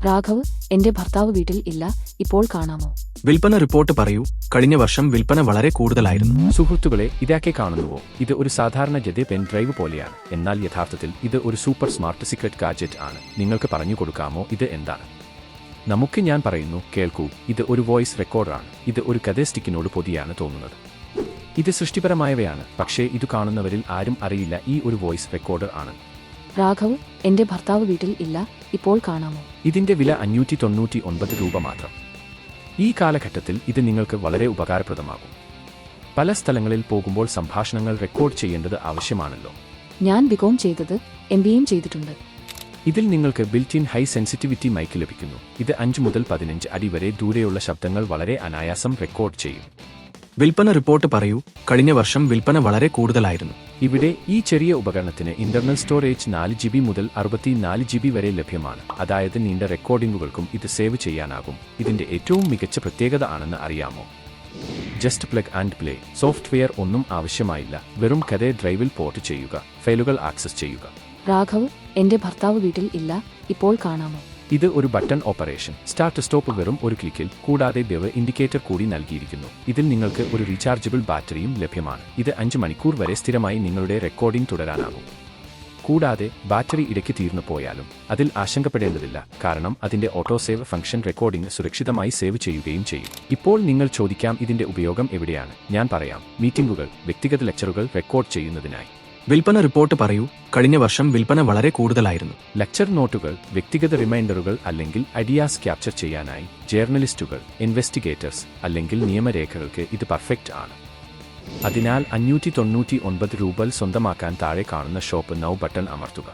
രാഘവ്, എന്റെ ഭർത്താവ് വീട്ടിൽ ഇല്ല, ഇപ്പോൾ കാണാമോ? വിൽപ്പന റിപ്പോർട്ട് പറയൂ. കഴിഞ്ഞ വർഷം വിൽപ്പന വളരെ കൂടുതലായിരുന്നു. സുഹൃത്തുക്കളെ, ഇതൊക്കെ കാണുന്നുവോ? ഇത് ഒരു സാധാരണ ജെതെ പെൻ ഡ്രൈവ് പോലെയാണ്. എന്നാൽ യഥാർത്ഥത്തിൽ ഇത് ഒരു സൂപ്പർ സ്മാർട്ട് സീക്രട്ട് ഗാഡ്ജറ്റ് ആണ്. നിങ്ങൾക്ക് പറഞ്ഞു കൊടുക്കാമോ ഇത് എന്താണ്? ഞാൻ പറയുന്നു, കേൾക്കൂ. ഇത് ഒരു വോയിസ് റെക്കോർഡറാണ്. ഇത് ഒരു കഥ പൊതിയാണ് തോന്നുന്നത്. ഇത് സൃഷ്ടിപരമായവയാണ്, പക്ഷേ ഇത് കാണുന്നവരിൽ ആരും അറിയില്ല ഈ ഒരു വോയിസ് റെക്കോർഡർ ആണ്. രാഘവ്, എന്റെ ഭർത്താവ് വീട്ടിൽ ഇല്ല, ഇപ്പോൾ കാണാമോ? ഇതിന്റെ വില 599 രൂപ മാത്രം. ഈ കാലഘട്ടത്തിൽ ഇത് നിങ്ങൾക്ക് വളരെ ഉപകാരപ്രദമാകും. പല സ്ഥലങ്ങളിൽ പോകുമ്പോൾ സംഭാഷണങ്ങൾ റെക്കോർഡ് ചെയ്യേണ്ടത് ആവശ്യമാണല്ലോ. ഞാൻ ബികോം ചെയ്തത്, MBA ചെയ്തിട്ടുണ്ട്. ഇതിൽ നിങ്ങൾക്ക് built in high sensitivity mic ലഭിക്കുന്നു. ഇത് 5 മുതൽ 15 അടി വരെ ദൂരെയുള്ള ശബ്ദങ്ങൾ വളരെ അനായാസം റെക്കോർഡ് ചെയ്യും. വിൽപ്പന റിപ്പോർട്ട് പറയൂ. കഴിഞ്ഞ വർഷം വിൽപ്പന വളരെ കൂടുതലായിരുന്നു. ഇവിടെ ഈ ചെറിയ ഉപകരണത്തിന് ഇന്റർണൽ സ്റ്റോറേജ് 4GB മുതൽ 64GB വരെ ലഭ്യമാണ്. അതായത് നീണ്ട റെക്കോർഡിംഗുകൾക്കും ഇത് സേവ് ചെയ്യാനാകും. ഇതിന്റെ ഏറ്റവും മികച്ച പ്രത്യേകത ആണെന്ന് അറിയാമോ? Just plug and play. Software ഒന്നും ആവശ്യമായില്ല. വെറും കഥ ഡ്രൈവിൽ പോർട്ട് ചെയ്യുക, ഫയലുകൾ ആക്സസ് ചെയ്യുക. രാഘവ്, എന്റെ ഭർത്താവ് വീട്ടിൽ ഇല്ല, ഇപ്പോൾ കാണാമോ? ഇത് ഒരു ബട്ടൺ ഓപ്പറേഷൻ. സ്റ്റാർട്ട് സ്റ്റോപ്പ് വെറും ഒരു ക്ലിക്കിൽ. കൂടാതെ ബെവ് ഇൻഡിക്കേറ്റർ കൂടി നൽകിയിരിക്കുന്നു. ഇതിൽ നിങ്ങൾക്ക് ഒരു റീചാർജബിൾ ബാറ്ററിയും ലഭ്യമാണ്. ഇത് 5 മണിക്കൂർ വരെ സ്ഥിരമായി നിങ്ങളുടെ റെക്കോർഡിംഗ് തുടരാനാകും. കൂടാതെ ബാറ്ററി ഇടയ്ക്ക് തീർന്നു പോയാലും അതിൽ ആശങ്കപ്പെടേണ്ടതില്ല, കാരണം അതിന്റെ ഓട്ടോ സേവ് ഫംഗ്ഷൻ റെക്കോർഡിംഗ് സുരക്ഷിതമായി സേവ് ചെയ്യുകയും ചെയ്യും. ഇപ്പോൾ നിങ്ങൾ ചോദിക്കാം, ഇതിന്റെ ഉപയോഗം എവിടെയാണ്? ഞാൻ പറയാം. മീറ്റിംഗുകൾ, വ്യക്തിഗത ലെക്ചറുകൾ റെക്കോർഡ് ചെയ്യുന്നതിനായി. വിൽപ്പന റിപ്പോർട്ട് പറയൂ. കഴിഞ്ഞ വർഷം വിൽപ്പന വളരെ കൂടുതലായിരുന്നു. ലെക്ചർ നോട്ടുകൾ, വ്യക്തിഗത റിമൈൻഡറുകൾ അല്ലെങ്കിൽ ഐഡിയാസ് ക്യാപ്ചർ ചെയ്യാനായി. ജേർണലിസ്റ്റുകൾ, ഇൻവെസ്റ്റിഗേറ്റേഴ്സ് അല്ലെങ്കിൽ നിയമരേഖകൾക്ക് ഇത് പെർഫെക്റ്റ് ആണ്. അതിനാൽ 599 രൂപ സ്വന്തമാക്കാൻ താഴെ കാണുന്ന ഷോപ്പ് നൗ ബട്ടൺ അമർത്തുക.